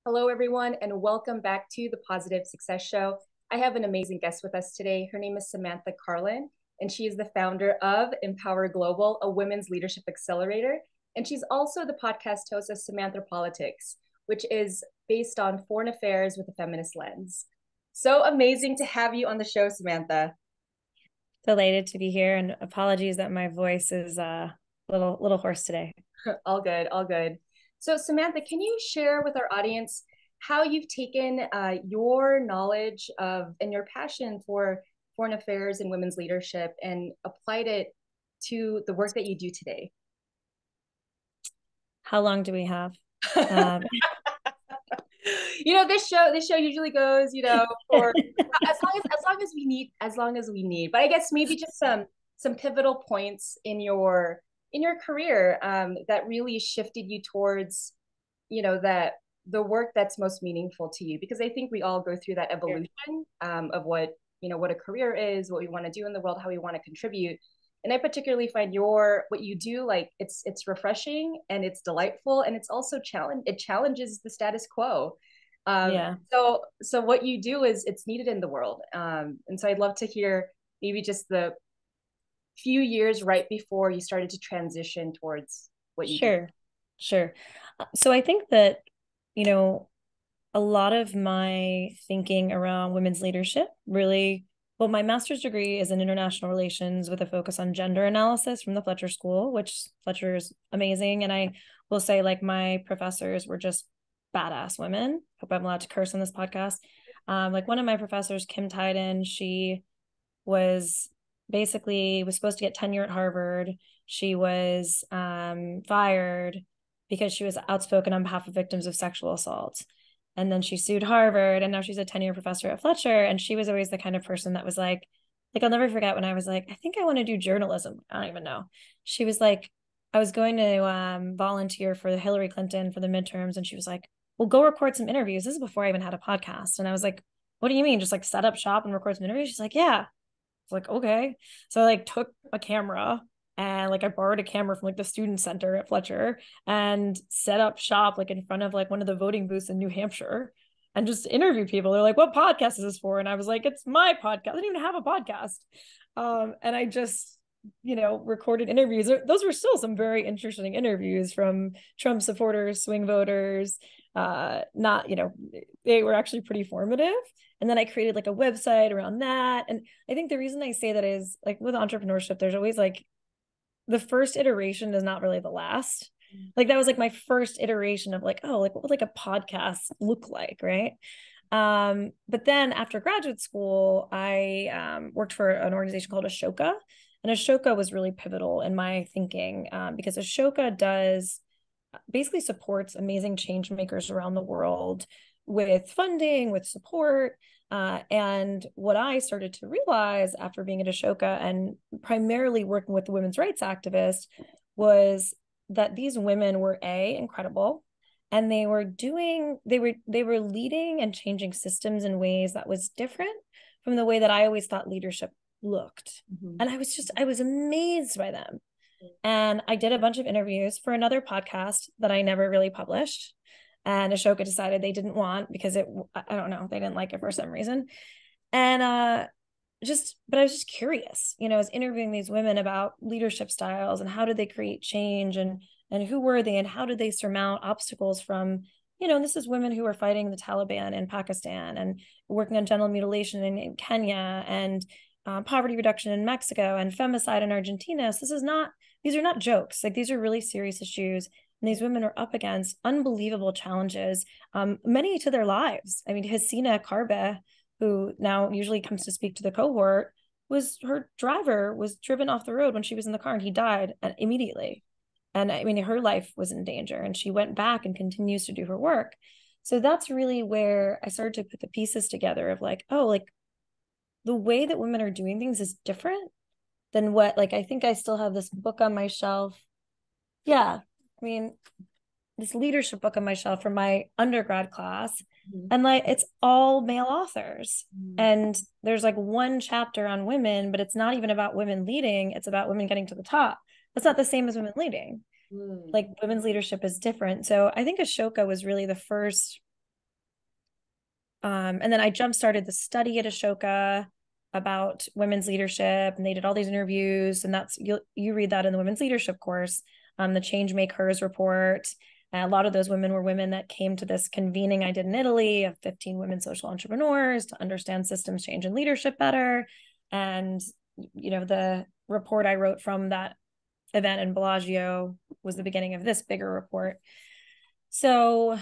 Hello, everyone, and welcome back to the Positive Success Show. I have an amazing guest with us today. Her name is Samantha Karlin, and she is the founder of Empower Global, a women's leadership accelerator. And she's also the podcast host of Samanthropolitics, which is based on foreign affairs with a feminist lens. So amazing to have you on the show, Samantha. Delighted to be here, and apologies that my voice is a little hoarse today. All good, all good. So, Samantha, can you share with our audience how you've taken your knowledge of and your passion for foreign affairs and women's leadership and applied it to the work that you do today? How long do we have? Um, this show usually goes, for as long as we need. But I guess maybe just some pivotal points in your career that really shifted you towards, that the work that's most meaningful to you. Because I think we all go through that evolution of what a career is, what we want to do in the world, how we want to contribute. And I particularly find what you do, like it's refreshing and it's delightful, and it's also it challenges the status quo. yeah, So what you do is it's needed in the world. And so I'd love to hear maybe just the few years right before you started to transition towards what you do. sure. So I think that, you know, a lot of my thinking around women's leadership really, well, my master's degree is in international relations with a focus on gender analysis from the Fletcher School, which Fletcher is amazing. And I will say, like, my professors were just badass women. Hope I'm allowed to curse on this podcast. Like one of my professors, Kim Tyden, she was was supposed to get tenure at Harvard. She was fired because she was outspoken on behalf of victims of sexual assault. And then she sued Harvard, and now she's a tenure professor at Fletcher. And she was always the kind of person that was like, I'll never forget when I was like, I think I want to do journalism. I don't even know. She was like, I was going to volunteer for Hillary Clinton for the midterms. And she was like, well, go record some interviews. This is before I even had a podcast. And I was like, what do you mean? Just like set up shop and record some interviews? She's like, yeah. I was like, okay. So I like took a camera and like I borrowed a camera from like the student center at Fletcher and set up shop like in front of like one of the voting booths in New Hampshire and just interview people. They're like, what podcast is this for? And I was like, it's my podcast. I didn't even have a podcast. And I just, recorded interviews. Those were still some very interesting interviews from Trump supporters, swing voters. Not, they were actually pretty formative. And then I created like a website around that. And I think the reason I say that is like with entrepreneurship, there's always like the first iteration is not really the last. Like that was like my first iteration of like, oh, like what would like a podcast look like, right? But then after graduate school, I worked for an organization called Ashoka. And Ashoka was really pivotal in my thinking because Ashoka does basically supports amazing change makers around the world with funding, with support. And what I started to realize after being at Ashoka and primarily working with the women's rights activists was that these women were incredible, and they were leading and changing systems in ways that was different from the way that I always thought leadership looked. Mm-hmm. And I was amazed by them. And I did a bunch of interviews for another podcast that I never really published. And Ashoka decided they didn't want because I don't know, they didn't like it for some reason. And but I was just curious, I was interviewing these women about leadership styles and how did they create change and who were they and how did they surmount obstacles from, this is women who were fighting the Taliban in Pakistan and working on genital mutilation in Kenya and poverty reduction in Mexico and femicide in Argentina. So these are not jokes. Like these are really serious issues. And these women are up against unbelievable challenges, many to their lives. I mean, Hasina Karbe, who now usually comes to speak to the cohort, her driver was driven off the road when she was in the car and he died immediately. And I mean, her life was in danger and she went back and continues to do her work. So that's really where I started to put the pieces together of like, oh, like the way that women are doing things is different than what, like, I think I still have this book on my shelf. Yeah. I mean, this leadership book on my shelf from my undergrad class. Mm-hmm. And like, it's all male authors. Mm-hmm. And there's like one chapter on women, but it's not even about women leading. It's about women getting to the top. That's not the same as women leading. Mm-hmm. Like women's leadership is different. So I think Ashoka was really the first And then I jump started the study at Ashoka about women's leadership, and they did all these interviews, and that's you read that in the women's leadership course, the Change Make Hers report. And a lot of those women were women that came to this convening I did in Italy of 15 women social entrepreneurs to understand systems change and leadership better. And the report I wrote from that event in Bellagio was the beginning of this bigger report. So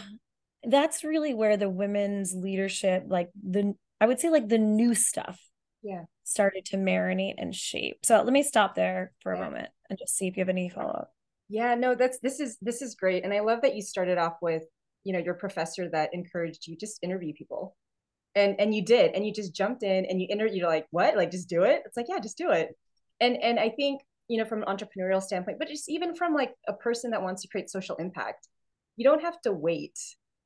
that's really where the women's leadership, I would say the new stuff, started to marinate and shape. So let me stop there for a moment and just see if you have any follow-up. Yeah, no, this is great. And I love that you started off with, your professor that encouraged you just interview people. And you did, and you just jumped in and you're like, what? Like, just do it? It's like, yeah, just do it. And I think, from an entrepreneurial standpoint, but just even from like a person that wants to create social impact, you don't have to wait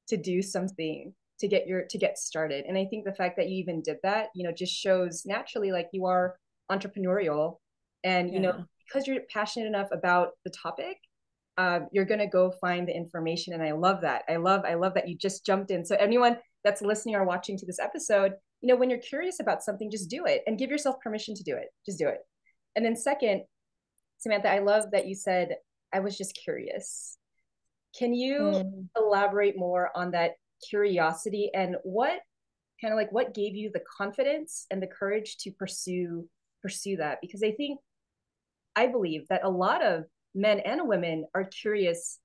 to do something to get started. And I think the fact that you even did that, just shows naturally like you are entrepreneurial, and because you're passionate enough about the topic, you're going to go find the information. And I love that. I love that you just jumped in. So anyone that's listening or watching to this episode, when you're curious about something, just do it and give yourself permission to do it. Just do it. And then second, Samantha, I love that you said, I was just curious. Can you elaborate more on that curiosity, and what gave you the confidence and the courage to pursue that? Because I believe that a lot of men and women are curious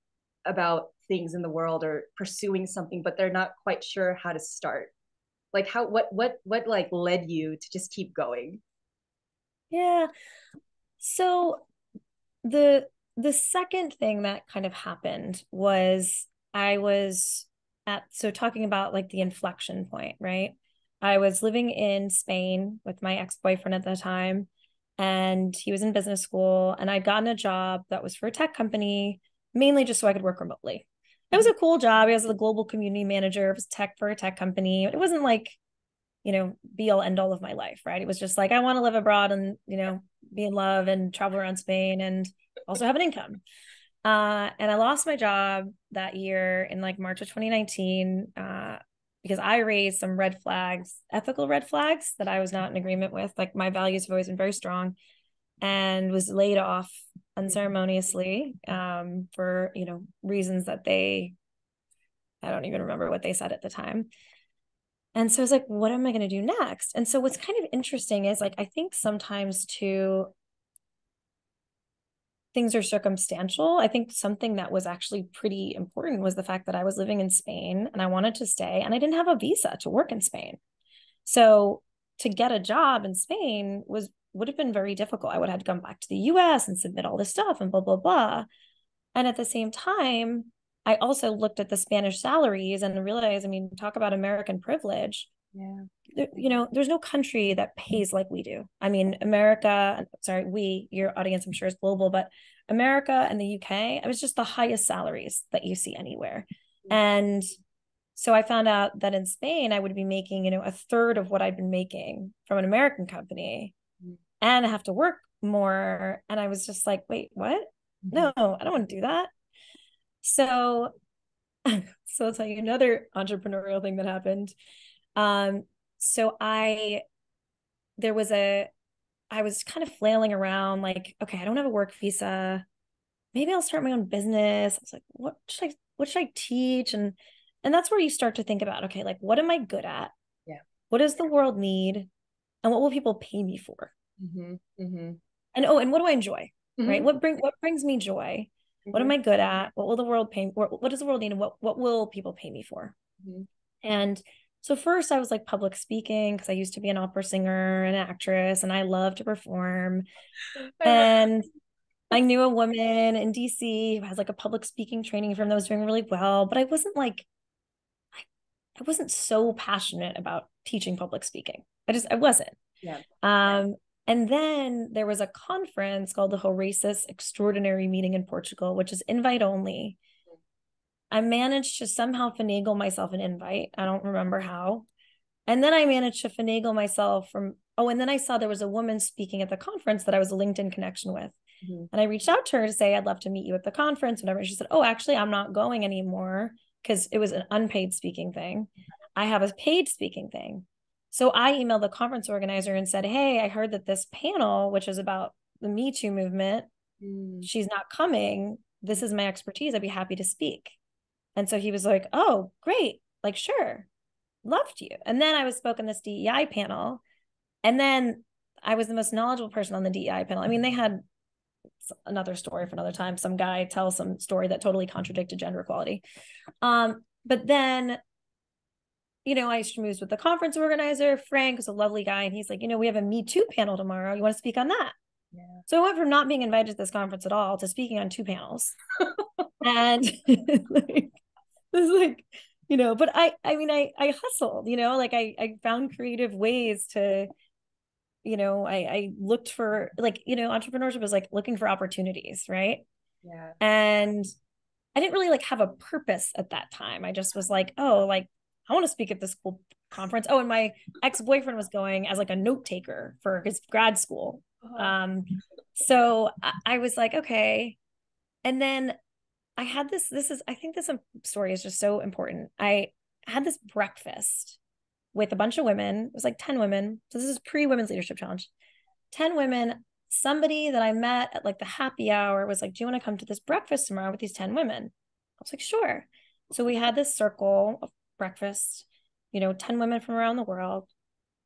about things in the world or pursuing something, but they're not quite sure how to start. Like what like led you to just keep going? Yeah. So the second thing that kind of happened was I was talking about like the inflection point, right? I was living in Spain with my ex-boyfriend at the time, and he was in business school, and I'd gotten a job that was for a tech company, mainly just so I could work remotely. It was a cool job. I was the global community manager. It was tech for a tech company. It wasn't like, be all end all of my life, right? It was just like, I want to live abroad and, be in love and travel around Spain and also have an income. And I lost my job that year in like March of 2019 because I raised some red flags, ethical red flags that I was not in agreement with. Like, my values have always been very strong, and was laid off unceremoniously for, reasons that I don't even remember what they said at the time. And so I was like, what am I going to do next? And so what's kind of interesting is like, I think sometimes too, things are circumstantial. I think something that was actually pretty important was the fact that I was living in Spain and I wanted to stay, and I didn't have a visa to work in Spain. So to get a job in Spain would have been very difficult. I would have to come back to the US and submit all this stuff and blah, blah, blah. And at the same time, I also looked at the Spanish salaries and realized, talk about American privilege. Yeah. There's no country that pays like we do. Your audience, I'm sure, is global, but America and the UK, it was just the highest salaries that you see anywhere. And so I found out that in Spain, I would be making, a third of what I'd been making from an American company, and I have to work more. And I was just like, wait, what? No, I don't want to do that. So I'll tell you another entrepreneurial thing that happened. So I was kind of flailing around like, okay, I don't have a work visa. Maybe I'll start my own business. I was like, what should I teach? And that's where you start to think about, okay, like, what am I good at? Yeah. What does the world need? And what will people pay me for? And what do I enjoy? Right? What brings me joy? What am I good at? What will the world pay? What does the world need? And what will people pay me for? And so first I was like public speaking, because I used to be an opera singer and actress, and I love to perform. And I knew a woman in DC who has like a public speaking training firm that was doing really well, but I wasn't so passionate about teaching public speaking. I wasn't. Yeah. And then there was a conference called the Horasis Extraordinary Meeting in Portugal, which is invite only. I managed to somehow finagle myself an invite. I don't remember how. And then I managed to finagle myself and then I saw there was a woman speaking at the conference that I was a LinkedIn connection with. And I reached out to her to say, I'd love to meet you at the conference, whatever. And she said, oh, actually, I'm not going anymore, because it was an unpaid speaking thing. I have a paid speaking thing. So I emailed the conference organizer and said, hey, I heard that this panel, which is about the Me Too movement, she's not coming. This is my expertise. I'd be happy to speak. And so he was like, oh, great. Like, sure. Loved you. And then I was spoke on this DEI panel. And then I was the most knowledgeable person on the DEI panel. I mean, they had another story for another time. Some guy tells some story that totally contradicted gender equality. But then, you know, I schmoozed with the conference organizer. Frank was a lovely guy. And he's like, you know, we have a Me Too panel tomorrow. You want to speak on that? Yeah. So I went from not being invited to this conference at all to speaking on 2 panels. And like, it was like, you know, but I mean, I hustled, you know, like I found creative ways to, you know, I looked for, like, you know, entrepreneurship is like looking for opportunities, right? Yeah. And I didn't really like have a purpose at that time. I just was like, oh, like I want to speak at this cool conference. Oh, and my ex-boyfriend was going as like a note taker for his grad school. So I was like, okay. And then I had I think this story is just so important. I had this breakfast with a bunch of women. It was like 10 women. So this is pre-Women's Leadership Challenge. 10 women. Somebody that I met at like the happy hour was like, do you want to come to this breakfast tomorrow with these 10 women? I was like, sure. So we had this circle of breakfast, you know, 10 women from around the world,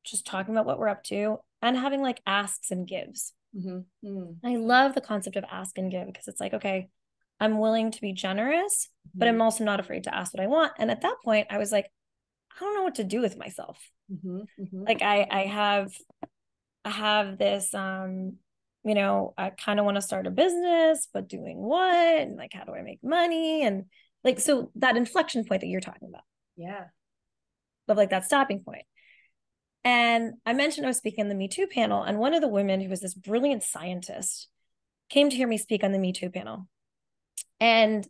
just talking about what we're up to and having like asks and gives. I love the concept of ask and give because it's like, okay, I'm willing to be generous, but I'm also not afraid to ask what I want. And at that point, I was like, I don't know what to do with myself. Like I have this, you know, I kind of want to start a business, but doing what? And like, how do I make money? And like, so that inflection point that you're talking about. Yeah. But like that stopping point. And I mentioned I was speaking on the Me Too panel, and one of the women who was this brilliant scientist came to hear me speak on the Me Too panel. And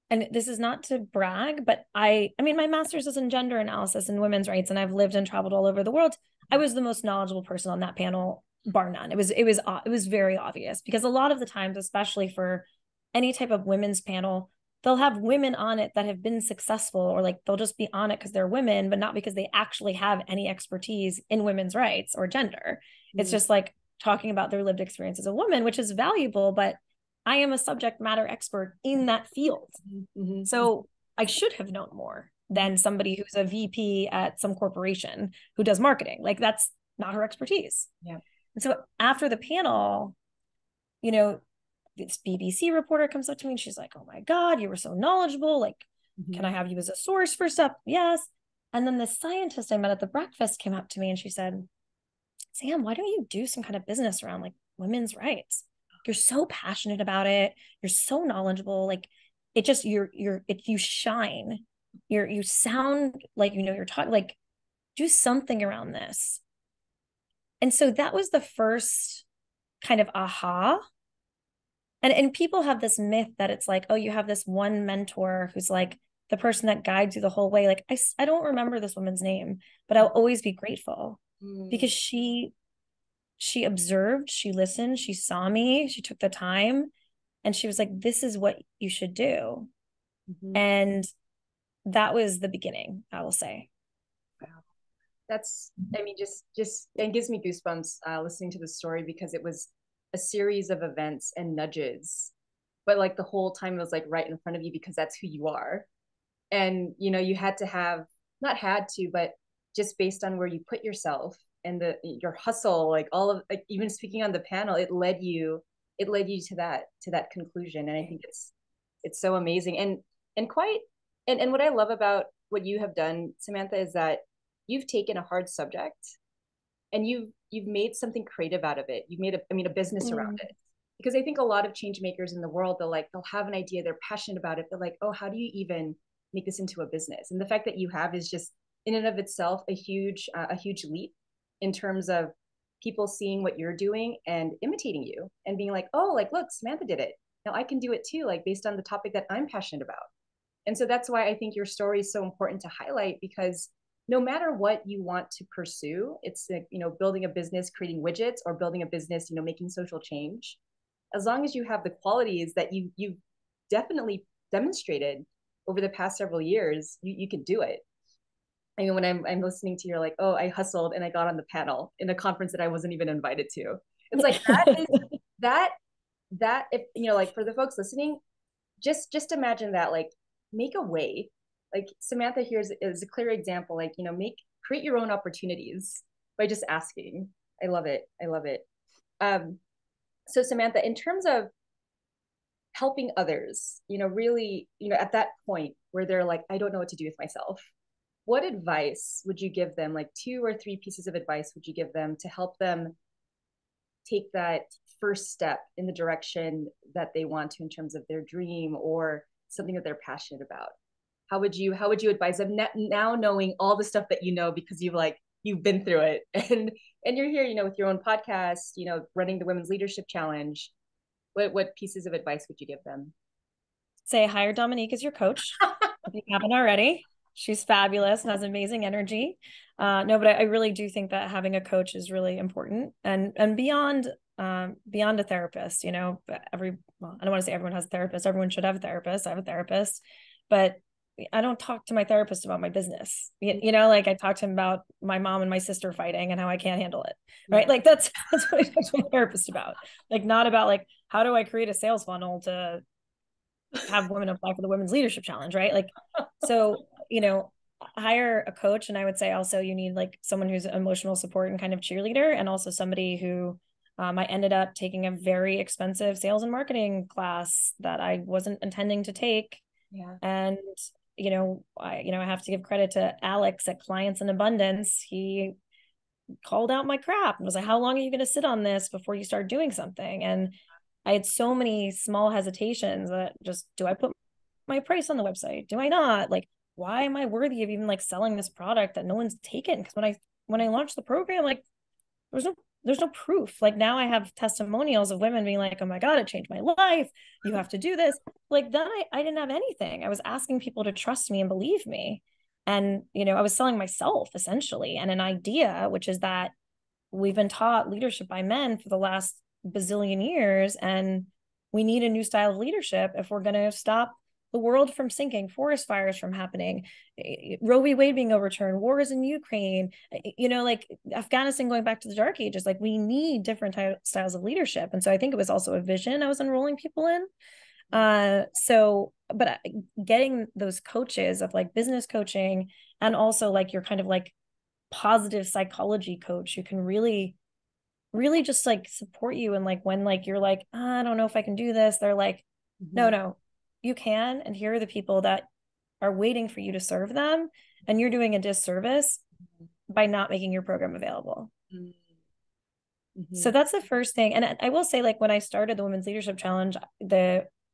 this is not to brag, but I mean, my master's is in gender analysis and women's rights, and I've lived and traveled all over the world. I was the most knowledgeable person on that panel, bar none. It was very obvious because a lot of the times, especially for any type of women's panel, they'll have women on it that have been successful, or like they'll just be on it because they're women, but not because they actually have any expertise in women's rights or gender. It's just like talking about their lived experience as a woman, which is valuable, but I am a subject matter expert in that field. So I should have known more than somebody who's a VP at some corporation who does marketing. Like that's not her expertise. Yeah. And so after the panel, you know, this BBC reporter comes up to me and she's like, oh my God, you were so knowledgeable. Like, can I have you as a source for stuff? Yes. And then the scientist I met at the breakfast came up to me and she said, Sam, why don't you do some kind of business around like women's rights? You're so passionate about it. You're so knowledgeable. Like it just, you shine. You sound like, you know, you're talking, like do something around this. And so that was the first kind of aha. And people have this myth that it's like, oh, you have this one mentor who's like the person that guides you the whole way. Like I don't remember this woman's name, but I'll always be grateful because she observed, she listened, she saw me, she took the time, and she was like, this is what you should do. And that was the beginning, I will say. Wow. That's, I mean, just it gives me goosebumps listening to the story because it was a series of events and nudges, but like the whole time it was like right in front of you because that's who you are. And, you know, you had to have, not had to, but just based on where you put yourself and your hustle, like all of, like even speaking on the panel, it led you to that conclusion. And I think it's so amazing and quite, and what I love about what you have done, Samantha, is that you've taken a hard subject and you've made something creative out of it. You've made a business around it. Because I think a lot of change makers in the world, they'll have an idea, they're passionate about it, but like, oh, how do you even make this into a business? And the fact that you have is just in and of itself a huge leap in terms of people seeing what you're doing and imitating you and being like, oh, like look, Samantha did it. Now I can do it too, like based on the topic that I'm passionate about. And so that's why I think your story is so important to highlight because no matter what you want to pursue, it's like, you know, building a business, creating widgets, or building a business, you know, making social change. As long as you have the qualities that you've definitely demonstrated over the past several years, you can do it. I mean, when I'm listening to you, you're like, oh, I hustled and I got on the panel in a conference that I wasn't even invited to. It's like that that if like for the folks listening, just imagine that, like, make a way. Like Samantha here is a clear example. Like, make create your own opportunities by just asking. I love it. I love it. So Samantha, in terms of helping others, really, at that point where they're like, I don't know what to do with myself, what advice would you give them? Like 2 or 3 pieces of advice would you give them to help them take that first step in the direction that they want to in terms of their dream or something that they're passionate about? How would you advise them now, knowing all the stuff that because you've been through it, and you're here, with your own podcast, running the Women's Leadership Challenge? What pieces of advice would you give them? Say hire Dominique as your coach if you haven't already. She's fabulous and has amazing energy. No, but I really do think that having a coach is really important, and beyond a therapist. I don't want to say everyone has a therapist. Everyone should have a therapist. I have a therapist, but I don't talk to my therapist about my business. Like I talk to him about my mom and my sister fighting and how I can't handle it. Right. Like that's what I talk to my therapist about. Like not about like, how do I create a sales funnel to have women apply for the Women's Leadership Challenge, right? Like, so, hire a coach. And I would say also you need like someone who's emotional support and kind of cheerleader, and also somebody who I ended up taking a very expensive sales and marketing class that I wasn't intending to take. Yeah. And, I have to give credit to Alex at Clients in Abundance. He called out my crap and was like, how long are you going to sit on this before you start doing something? And I had so many small hesitations that just, do I put my price on the website? Do I not? Like, why am I worthy of even like selling this product that no one's taken? Because when I launched the program, like there's no proof. Like now I have testimonials of women being like, oh my God, it changed my life. You have to do this. Like then I didn't have anything. I was asking people to trust me and believe me. And, I was selling myself essentially, and an idea, which is that we've been taught leadership by men for the last bazillion years, and we need a new style of leadership if we're going to stop the world from sinking, forest fires from happening, Roe v. Wade being overturned, wars in Ukraine, like Afghanistan going back to the dark ages. Like we need different styles of leadership. And so I think it was also a vision I was enrolling people in. But getting those coaches of like business coaching, and also like your kind of like positive psychology coach who can really just like support you. And like when like you're like, I don't know if I can do this, they're like, no, you can. And here are the people that are waiting for you to serve them, and you're doing a disservice by not making your program available. So that's the first thing. And I will say, like when I started the Women's Leadership Challenge,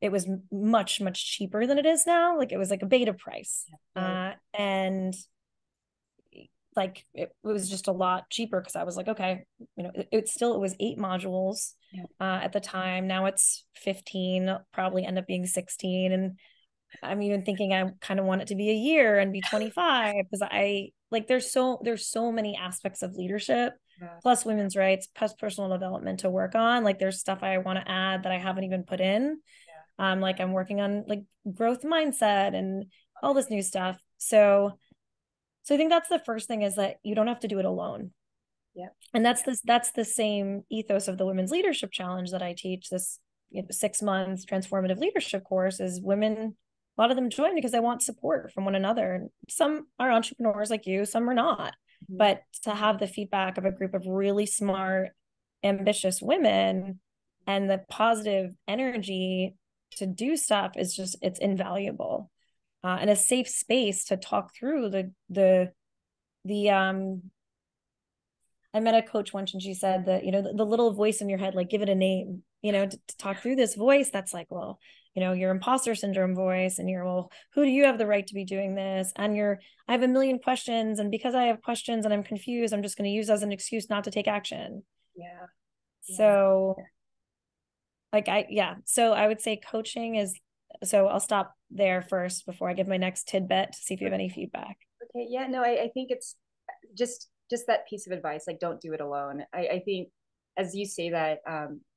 it was much, much cheaper than it is now. Like it was like a beta price. And like it was just a lot cheaper because I was like, okay, it was 8 modules at the time. Now it's 15, probably end up being 16. And I'm even thinking I kind of want it to be a year and be 25, because I like there's so many aspects of leadership, plus women's rights, plus personal development to work on. Like there's stuff I want to add that I haven't even put in. Like I'm working on like growth mindset and all this new stuff. So I think that's the first thing, is that you don't have to do it alone. Yeah. And that's the same ethos of the Women's Leadership Challenge that I teach. This 6 months transformative leadership course is women, a lot of them join because they want support from one another. And some are entrepreneurs like you, some are not. But to have the feedback of a group of really smart, ambitious women and the positive energy to do stuff is just, it's invaluable. And a safe space to talk through the I met a coach once and she said that, the little voice in your head, like give it a name, to talk through this voice that's like, well, your imposter syndrome voice, and well, who do you have the right to be doing this? And I have a million questions. And because I have questions and I'm confused, I'm just going to use as an excuse not to take action. Yeah. So so I would say coaching is, so I'll stop there first before I give my next tidbit to see if you have any feedback. Okay. Yeah, no, I think it's just that piece of advice, like don't do it alone. I think as you say that,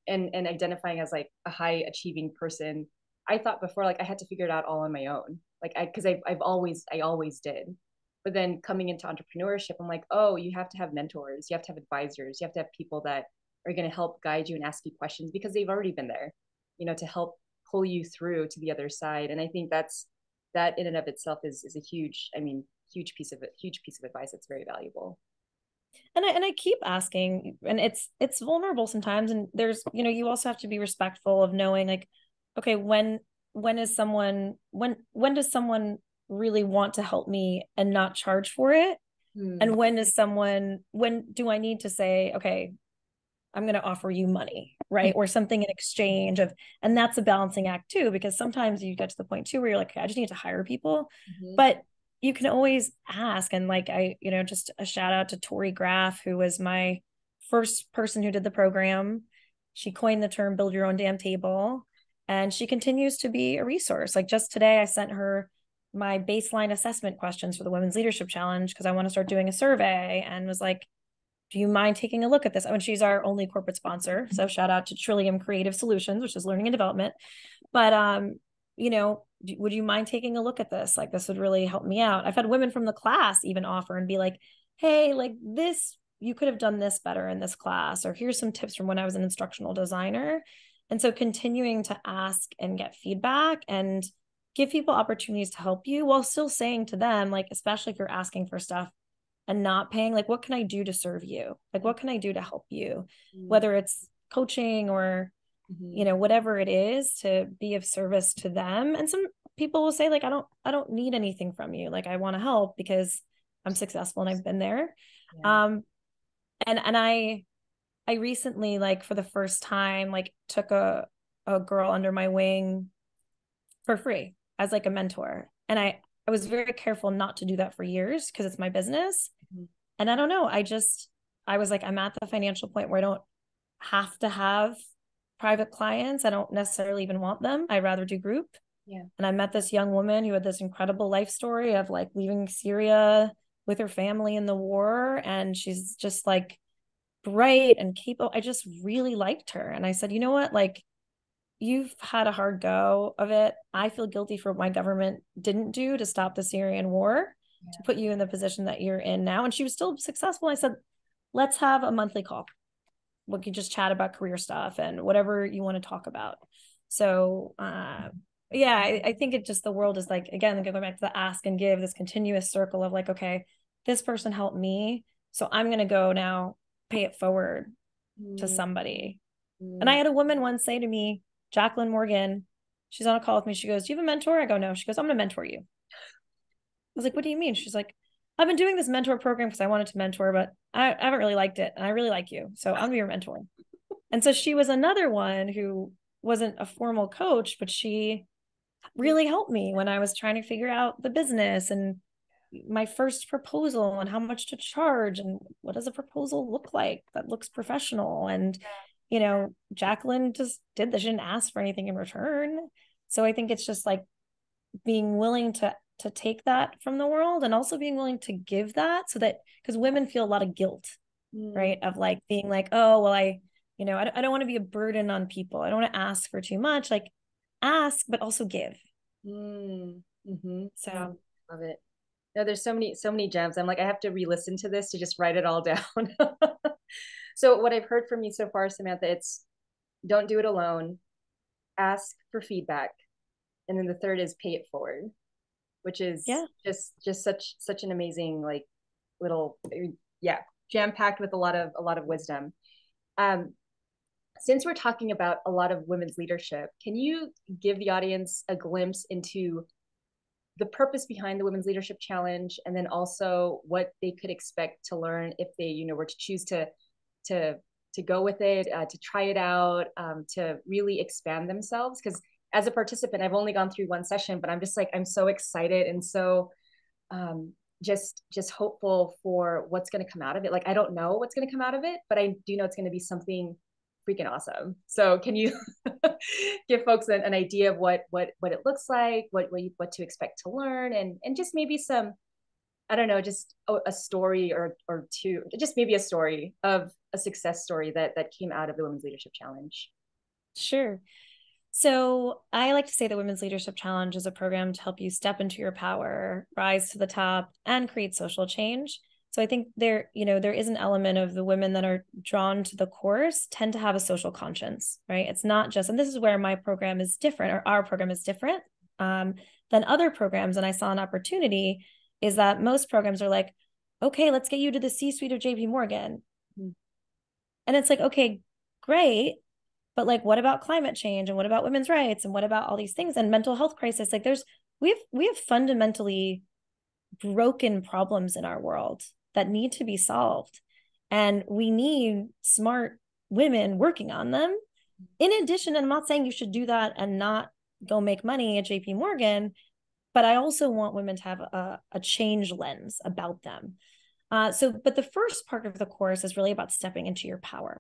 and identifying as like a high achieving person, I thought before, like I had to figure it out all on my own. Like because I always did. But then coming into entrepreneurship, I'm like, oh, you have to have mentors, you have to have advisors, you have to have people that are going to help guide you and ask you questions because they've already been there, to help pull you through to the other side. And I think that in and of itself is a huge, huge piece of it, huge piece of advice that's very valuable. And I keep asking, and it's vulnerable sometimes, and there's, you also have to be respectful of knowing, like, okay, when is someone, when does someone really want to help me and not charge for it? And when do I need to say, okay, I'm going to offer you money, right? Or something in exchange of, and that's a balancing act too, because sometimes you get to the point too where you're like, okay, I just need to hire people. But you can always ask. And like, just a shout out to Tori Graff, who was my first person who did the program. She coined the term build your own damn table. And she continues to be a resource. Like just today, I sent her my baseline assessment questions for the Women's Leadership Challenge because I want to start doing a survey, and was like, do you mind taking a look at this? I mean, she's our only corporate sponsor. So shout out to Trillium Creative Solutions, which is learning and development. But, would you mind taking a look at this? Like, this would really help me out. I've had women from the class even offer and be like, hey, like this, you could have done this better in this class, or here's some tips from when I was an instructional designer. And so continuing to ask and get feedback and give people opportunities to help you while still saying to them, like, especially if you're asking for stuff and not paying, like, what can I do to serve you? Like, what can I do to help you? Whether it's coaching or, whatever it is, to be of service to them. And some people will say, like, I don't need anything from you. Like, I want to help because I'm successful and I've been there. Yeah. And I recently, like, for the first time, like, took a girl under my wing for free as like a mentor. And I was very careful not to do that for years because it's my business. And I don't know, I was like, I'm at the financial point where I don't have to have private clients. I don't necessarily even want them. I'd rather do group. Yeah. And I met this young woman who had this incredible life story of like leaving Syria with her family in the war. And she's just like bright and capable. I just really liked her. And I said, you know what? Like, you've had a hard go of it. I feel guilty for what my government didn't do to stop the Syrian war, to put you in the position that you're in now. And she was still successful. I said, let's have a monthly call. We could just chat about career stuff and whatever you want to talk about. So, yeah, I think it just, the world is like, again, going back to the ask and give, this continuous circle of like, okay, this person helped me, so I'm going to go now pay it forward to somebody. And I had a woman once say to me, Jacqueline Morgan, she's on a call with me. She goes, do you have a mentor? I go, no. She goes, I'm going to mentor you. I was like, what do you mean? She's like, I've been doing this mentor program because I wanted to mentor, but I haven't really liked it. And I really like you. So I'm going to be your mentor. And so she was another one who wasn't a formal coach, but she really helped me when I was trying to figure out the business and my first proposal and how much to charge and what does a proposal look like that looks professional. And Jacqueline just did this. She didn't ask for anything in return. So I think it's just like being willing to take that from the world, and also being willing to give that, so that, because women feel a lot of guilt, right? Of like being like, oh, well, I don't want to be a burden on people. I don't want to ask for too much. Like, ask, but also give. So love it. No, there's so many gems. I'm like, I have to re-listen to this to just write it all down. So what I've heard from you so far, Samantha, it's don't do it alone, ask for feedback. And then the third is pay it forward, which is just such an amazing, like, little, jam-packed with a lot of wisdom. Since we're talking about a lot of women's leadership, can you give the audience a glimpse into the purpose behind the Women's Leadership Challenge, and then also what they could expect to learn if they, were to choose to go with it, to try it out, to really expand themselves? Because as a participant, I've only gone through one session, but I'm just like, I'm so excited and so just hopeful for what's going to come out of it. Like, I don't know what's going to come out of it, but I do know it's going to be something freaking awesome. So can you give folks an idea of what it looks like, what to expect to learn, and just maybe some, I don't know, just a story or two, just maybe a story of a success story that came out of the Women's Leadership Challenge? Sure. So I like to say the Women's Leadership Challenge is a program to help you step into your power, rise to the top, and create social change. So I think there is an element of the women that are drawn to the course tend to have a social conscience, right? It's not just, and this is where my program is different, or our program is different than other programs. And I saw an opportunity is that most programs are like, okay, let's get you to the C-suite of JP Morgan. Mm-hmm. And it's like, okay, great. But like, what about climate change, and what about women's rights, and what about all these things, and mental health crisis? Like we have fundamentally broken problems in our world that need to be solved. And we need smart women working on them. In addition, and I'm not saying you should do that and not go make money at JP Morgan, but I also want women to have a change lens about them. But the first part of the course is really about stepping into your power.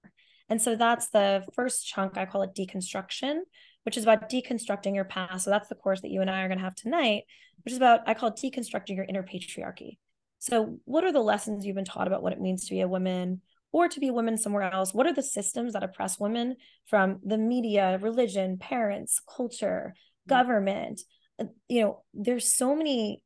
And so that's the first chunk. I call it deconstruction, which is about deconstructing your past. So that's the course that you and I are going to have tonight, which is about, I call it deconstructing your inner patriarchy. So what are the lessons you've been taught about what it means to be a woman or to be a woman somewhere else? What are the systems that oppress women from the media, religion, parents, culture, government? There's so many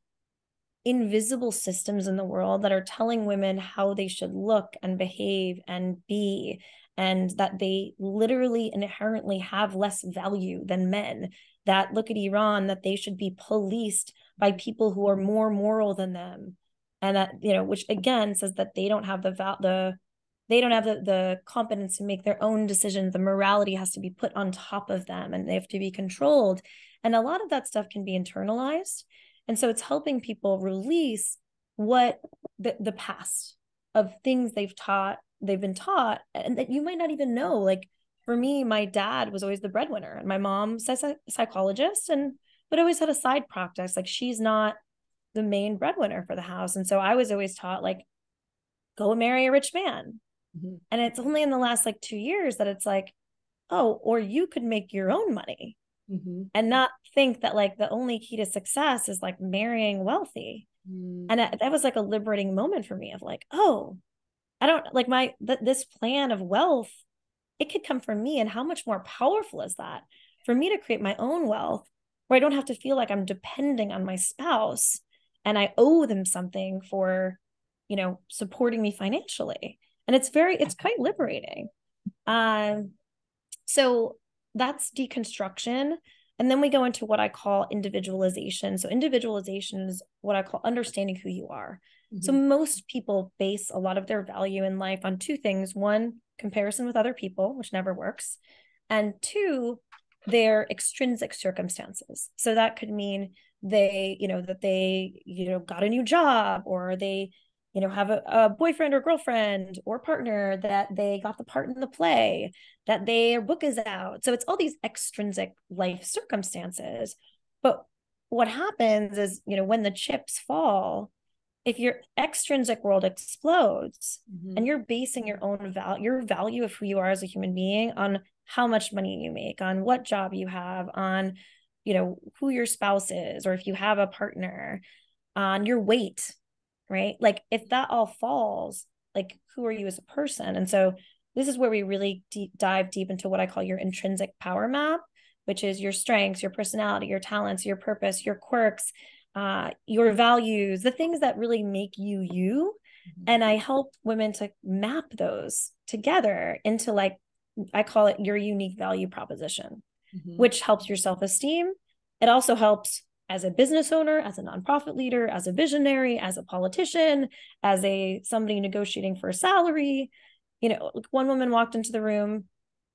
invisible systems in the world that are telling women how they should look and behave and be, and that they literally inherently have less value than men. That look at Iran, that they should be policed by people who are more moral than them, and that which again says that they don't have the competence to make their own decisions. The morality has to be put on top of them, and they have to be controlled. And a lot of that stuff can be internalized. And so it's helping people release what the past of things they've been taught, and that you might not even know. Like for me, my dad was always the breadwinner, and my mom's a psychologist, but always had a side practice. Like she's not the main breadwinner for the house. And so I was always taught, like, go marry a rich man. Mm-hmm. And it's only in the last like 2 years that it's like, oh, or you could make your own money. Mm-hmm. And not think that like the only key to success is like marrying wealthy. Mm-hmm. And that was like a liberating moment for me of like, oh, I don't like this plan of wealth. It could come from me. And how much more powerful is that for me to create my own wealth, where I don't have to feel like I'm depending on my spouse and I owe them something for, supporting me financially. And it's quite liberating. So that's deconstruction. And then we go into what I call individualization. So individualization is what I call understanding who you are. Mm-hmm. So most people base a lot of their value in life on two things. One, comparison with other people, which never works. And two, their extrinsic circumstances. So that could mean they got a new job, or they have a boyfriend or girlfriend or partner, that they got the part in the play, that their book is out. So it's all these extrinsic life circumstances. But what happens is, when the chips fall, if your extrinsic world explodes, mm-hmm. and you're basing your own your value of who you are as a human being on how much money you make, on what job you have, on, who your spouse is, or if you have a partner, on your weight, right? Like if that all falls, like who are you as a person? And so this is where we really dive deep into what I call your intrinsic power map, which is your strengths, your personality, your talents, your purpose, your quirks, your values, the things that really make you you. Mm-hmm. And I help women to map those together into, like, I call it your unique value proposition, mm-hmm. which helps your self-esteem. It also helps as a business owner, as a nonprofit leader, as a visionary, as a politician, as somebody negotiating for a salary. One woman walked into the room.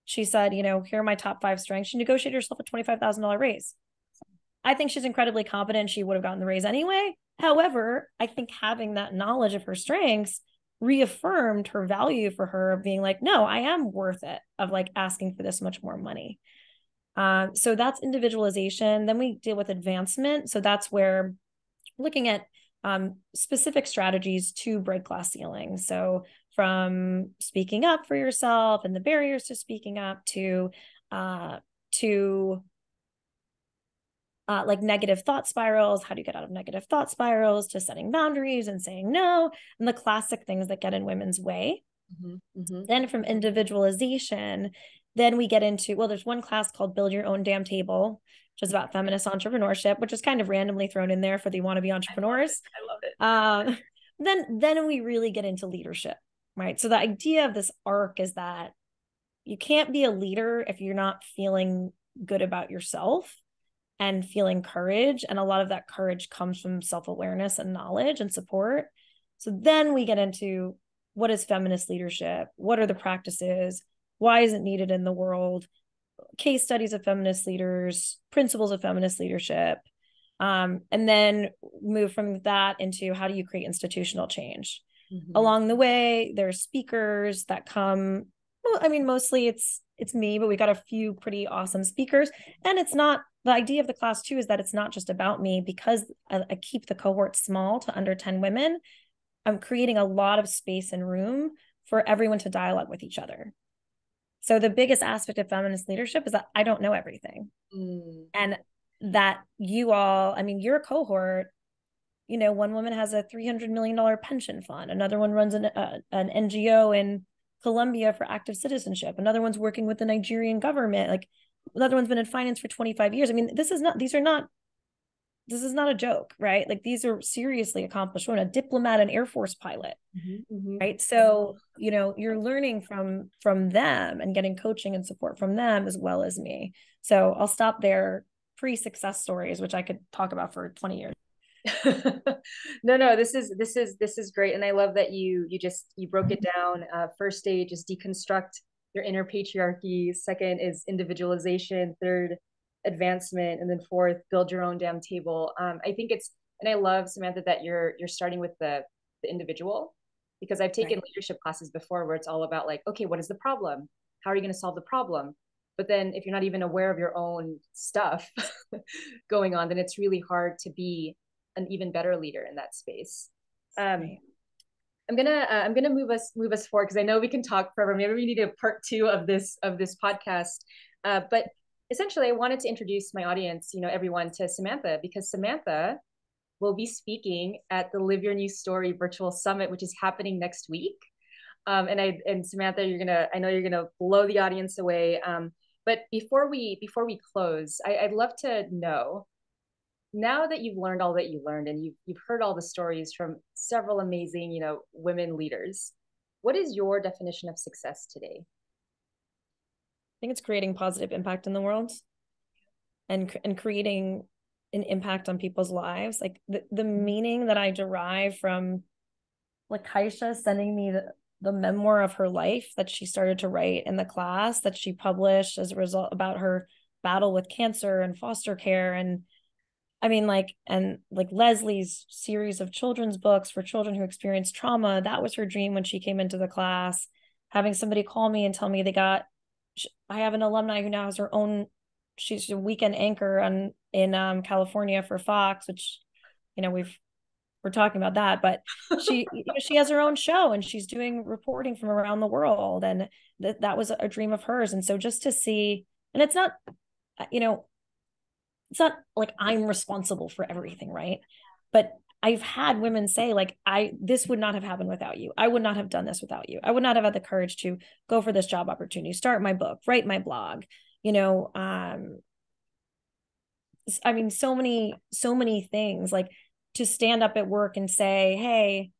She said, here are my top 5 strengths. She negotiated herself a $25,000 raise. I think she's incredibly competent. She would have gotten the raise anyway. However, I think having that knowledge of her strengths reaffirmed her value for her, of being like, no, I am worth it, of like asking for this much more money. So that's individualization. Then we deal with advancement. So that's where we're looking at specific strategies to break glass ceilings. So from speaking up for yourself and the barriers to speaking up to like negative thought spirals. How do you get out of negative thought spirals, to setting boundaries and saying no, and the classic things that get in women's way. Mm-hmm. Mm-hmm. Then from individualization, then we get into, well, there's one class called Build Your Own Damn Table, which is about feminist entrepreneurship, which is kind of randomly thrown in there for the wannabe entrepreneurs. I love it. Then we really get into leadership, right? So the idea of this arc is that you can't be a leader if you're not feeling good about yourself and feeling courage. And a lot of that courage comes from self-awareness and knowledge and support. So then we get into, what is feminist leadership? What are the practices? Why is it needed in the world? Case studies of feminist leaders, principles of feminist leadership. And then move from that into, how do you create institutional change? Mm-hmm. Along the way, there's speakers that come. Well, I mean, mostly it's me, but we got a few pretty awesome speakers. And it's not, the idea of the class too is that it's not just about me, because I keep the cohort small to under 10 women. I'm creating a lot of space and room for everyone to dialogue with each other. So the biggest aspect of feminist leadership is that I don't know everything. And that you all, I mean, your cohort, you know, one woman has a $300 million pension fund. Another one runs an NGO in Colombia for active citizenship. Another one's working with the Nigerian government. Like, another one's been in finance for 25 years. I mean, this is not a joke, right? Like, these are seriously accomplished women, a diplomat, an Air Force pilot, right? So, you know, you're learning from them and getting coaching and support from them as well as me. So I'll stop there. Pre-success stories, which I could talk about for 20 years. No, this is great. And I love that you broke it down. First stage is deconstruct your inner patriarchy. Second is individualization. Third, advancement. And then fourth, build your own damn table. I think and I love, Samantha, that you're starting with the individual, because I've taken leadership classes before where it's all about like, okay, what is the problem? How are you going to solve the problem? But then if you're not even aware of your own stuff going on, then it's really hard to be an even better leader in that space. I'm gonna move us forward, because I know we can talk forever. Maybe we need a part 2 of this podcast. But essentially, I wanted to introduce my audience, you know, everyone, to Samantha, because Samantha will be speaking at the Live Your New Story virtual summit, which is happening next week. And Samantha, I know you're gonna blow the audience away. But before we close, I'd love to know, now that you've learned all that you learned, and you've heard all the stories from several amazing, you know, women leaders, what is your definition of success today? I think it's creating positive impact in the world, and creating an impact on people's lives. Like the meaning that I derive from, like, Kaisha sending me the memoir of her life that she started to write in the class that she published as a result, about her battle with cancer and foster care. And I mean, like Leslie's series of children's books for children who experience trauma, that was her dream when she came into the class. Having somebody call me and tell me I have an alumni who now has her own, she's a weekend anchor in California for Fox, which, you know, we're talking about that, but she has her own show and she's doing reporting from around the world. And that was a dream of hers. And so just to see, and it's not, you know, it's not like I'm responsible for everything, right? But I've had women say, like, this would not have happened without you. I would not have done this without you. I would not have had the courage to go for this job opportunity, start my book, write my blog, you know, I mean, so many things, like, to stand up at work and say, hey,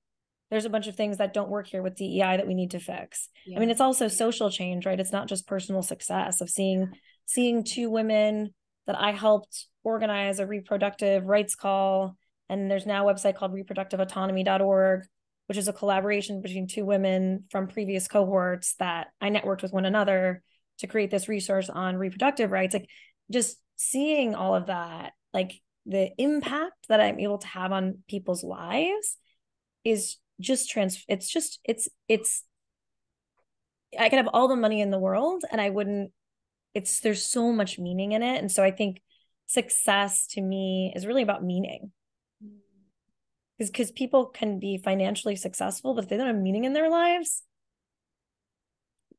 there's a bunch of things that don't work here with DEI that we need to fix. Yeah. I mean, it's also social change, right? It's not just personal success of seeing 2 women that I helped organize a reproductive rights call. And there's now a website called reproductiveautonomy.org, which is a collaboration between 2 women from previous cohorts that I networked with one another to create this resource on reproductive rights. Like, just seeing all of that, like, the impact that I'm able to have on people's lives is just it's I could have all the money in the world and I wouldn't, there's so much meaning in it. And so I think success to me is really about meaning, because people can be financially successful, but if they don't have meaning in their lives,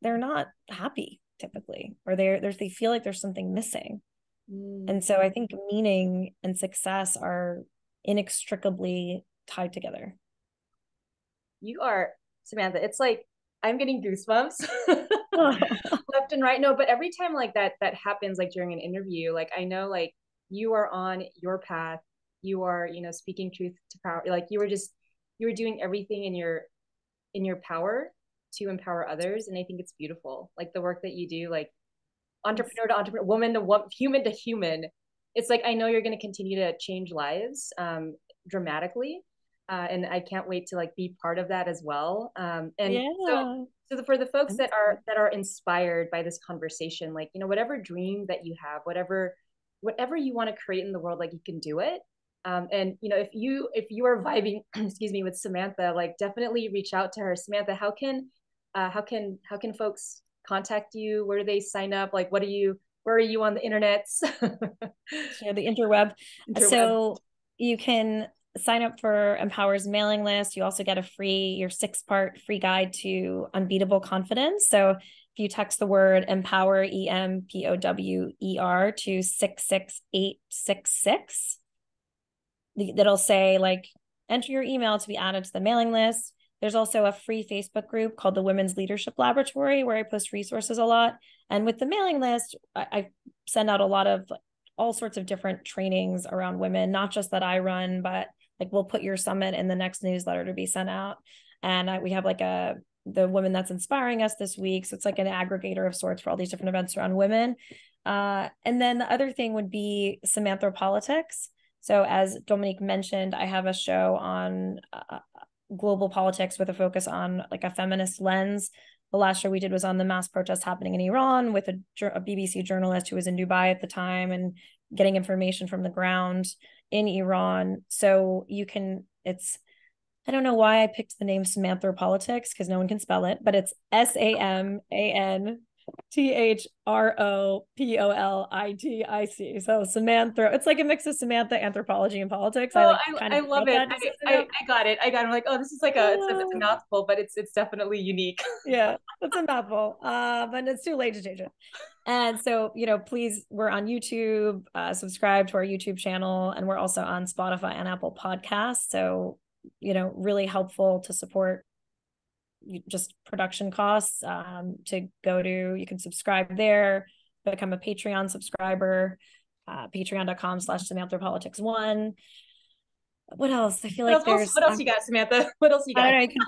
they're not happy typically, or they feel like there's something missing. And so I think meaning and success are inextricably tied together. You are, Samantha, it's like I'm getting goosebumps left and right. No, but every time like that happens, like during an interview, like I know like you are on your path. You are, speaking truth to power. Like you were doing everything in your power to empower others. And I think it's beautiful. Like the work that you do, like entrepreneur to entrepreneur, woman to woman, human to human. It's like I know you're going to continue to change lives dramatically, and I can't wait to like be part of that as well. And Yeah. for the folks that are inspired by this conversation, like whatever dream that you have, whatever you want to create in the world, like you can do it. And if you are vibing, excuse me, with Samantha, like definitely reach out to her. Samantha, how can folks contact you? Where do they sign up? Like, where are you on the internets? So the interweb. Interweb. So you can sign up for Empower's mailing list. You also get your 6-part free guide to unbeatable confidence. So if you text the word empower, EMPOWER to 66866, that'll say like enter your email to be added to the mailing list. There's also a free Facebook group called the Women's Leadership Laboratory where I post resources a lot. And with the mailing list, I send out a lot of all sorts of different trainings around women, not just that I run, but like we'll put your summit in the next newsletter to be sent out. And we have like the woman that's inspiring us this week. So it's like an aggregator of sorts for all these different events around women. And then the other thing would be Samanthropolitics. So as Dominique mentioned, I have a show on global politics with a focus on like a feminist lens. The last show we did was on the mass protests happening in Iran with a BBC journalist who was in Dubai at the time and getting information from the ground in Iran. So I don't know why I picked the name Samanthropolitics because no one can spell it, but it's SAMANTHROPOLITIC. So Samantha, it's like a mix of Samantha, anthropology, and politics. I Oh, like kind I of love wrote it. that just I got it. I got it. I'm like, oh, this is like it's a mouthful, but it's definitely unique. yeah, that's a mouthful. But it's too late to change it. And so, please, we're on YouTube, subscribe to our YouTube channel, and we're also on Spotify and Apple Podcasts. So, really helpful to support just production costs to go to. You can subscribe there, become a Patreon subscriber, patreon.com/Samanthropolitics1. What else? I feel like there's What else you got, Samantha? What else you I don't got? know. You can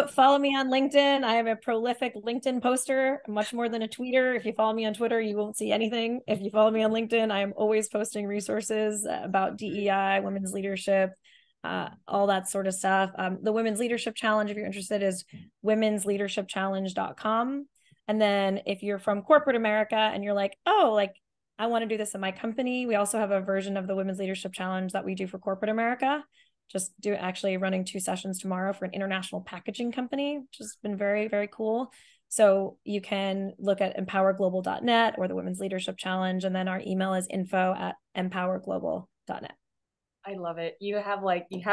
follow me on LinkedIn. I am a prolific LinkedIn poster, much more than a tweeter. If you follow me on Twitter, you won't see anything. If you follow me on LinkedIn, I am always posting resources about DEI, women's leadership, all that sort of stuff. The Women's Leadership Challenge, if you're interested, is womensleadershipchallenge.com. And then if you're from corporate America and you're like, oh, like I want to do this in my company, we also have a version of the Women's Leadership Challenge that we do for corporate America. Just actually running 2 sessions tomorrow for an international packaging company, which has been very, very cool. So you can look at empowerglobal.net or the Women's Leadership Challenge. And then our email is info@empowerglobal.net. I love it. You have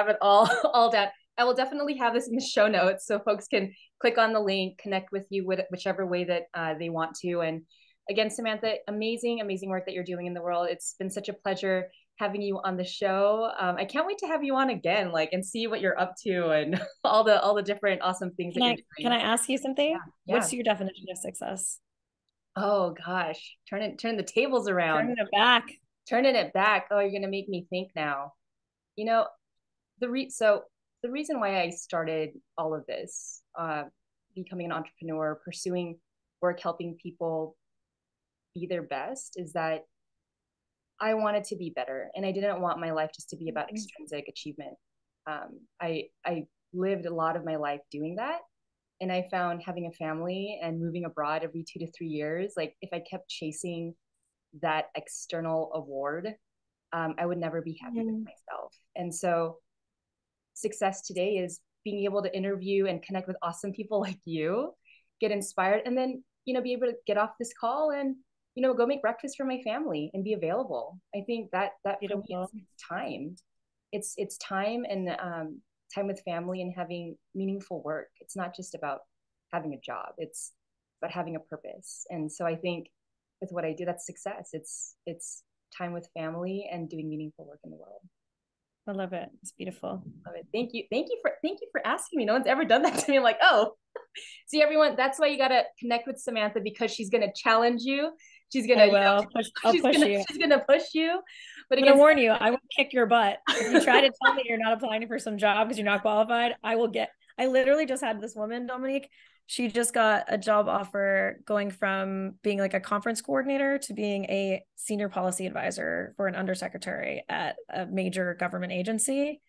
it all all down. I will definitely have this in the show notes so folks can click on the link, connect with you with whichever way that they want to. And again, Samantha, amazing, amazing work that you're doing in the world. It's been such a pleasure having you on the show. I can't wait to have you on again, like, and see what you're up to and all the different awesome things that you're Can doing. I ask you something? Yeah. What's your definition of success? Oh gosh, turn the tables around. Turning it back. Turning it back. Oh, you're gonna make me think now. You know, so the reason why I started all of this, becoming an entrepreneur, pursuing work, helping people be their best, is that I wanted to be better, and I didn't want my life just to be about extrinsic achievement. I lived a lot of my life doing that, and I found having a family and moving abroad every 2 to 3 years, like if I kept chasing that external award, I would never be happy with myself. And so success today is being able to interview and connect with awesome people like you, get inspired, and then be able to get off this call and go make breakfast for my family and be available. I think that for me Beautiful. is time. It's time, and time with family and having meaningful work. It's not just about having a job. It's about having a purpose. And so I think with what I do, that's success. It's time with family and doing meaningful work in the world. I love it. It's beautiful. Love it. Thank you for asking me. No one's ever done that to me. I'm like, oh, see everyone, that's why you gotta connect with Samantha, because she's gonna challenge you. She's gonna, I will push. I'll push you. she's gonna push you. But I'm gonna again, warn you, I will kick your butt. If you try to tell me you're not applying for some job because you're not qualified, I literally just had this woman, Dominique. She just got a job offer going from being like a conference coordinator to being a senior policy advisor for an undersecretary at a major government agency.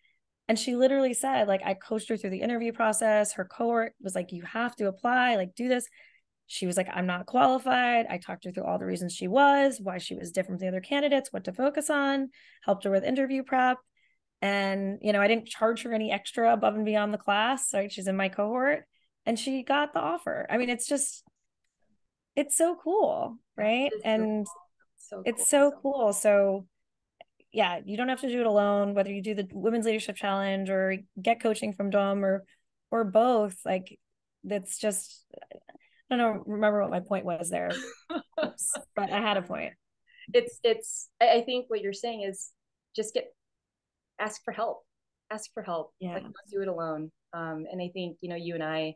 And she literally said, like, I coached her through the interview process. Her cohort was like, you have to apply, like, do this. She was like, I'm not qualified. I talked her through all the reasons she was, why she was different from the other candidates, what to focus on, helped her with interview prep. And, I didn't charge her any extra above and beyond the class. Right. She's in my cohort and she got the offer. I mean, it's so cool. Right. And so it's cool. so cool. So, yeah, you don't have to do it alone, whether you do the Women's Leadership Challenge or get coaching from Dom or both. Like, that's just, I don't remember what my point was there. Oops, but I had a point. I think what you're saying is just ask for help. Ask for help. Yeah. Like, don't do it alone. And I think, you and I,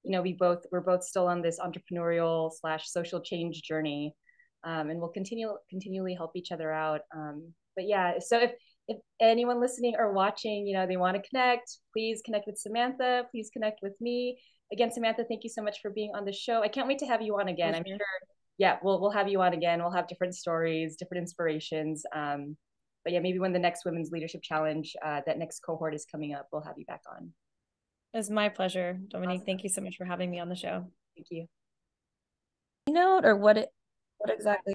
we're both still on this entrepreneurial / social change journey. And we'll continually help each other out. But yeah, so if anyone listening or watching, they want to connect, please connect with Samantha. Please connect with me. Again, Samantha, thank you so much for being on the show. I can't wait to have you on again. I'm sure, yeah, we'll have you on again. We'll have different stories, different inspirations. But yeah, maybe when the next Women's Leadership Challenge, that next cohort is coming up, we'll have you back on. It's my pleasure, Dominique. Awesome. Thank you so much for having me on the show. Thank you. Note or what exactly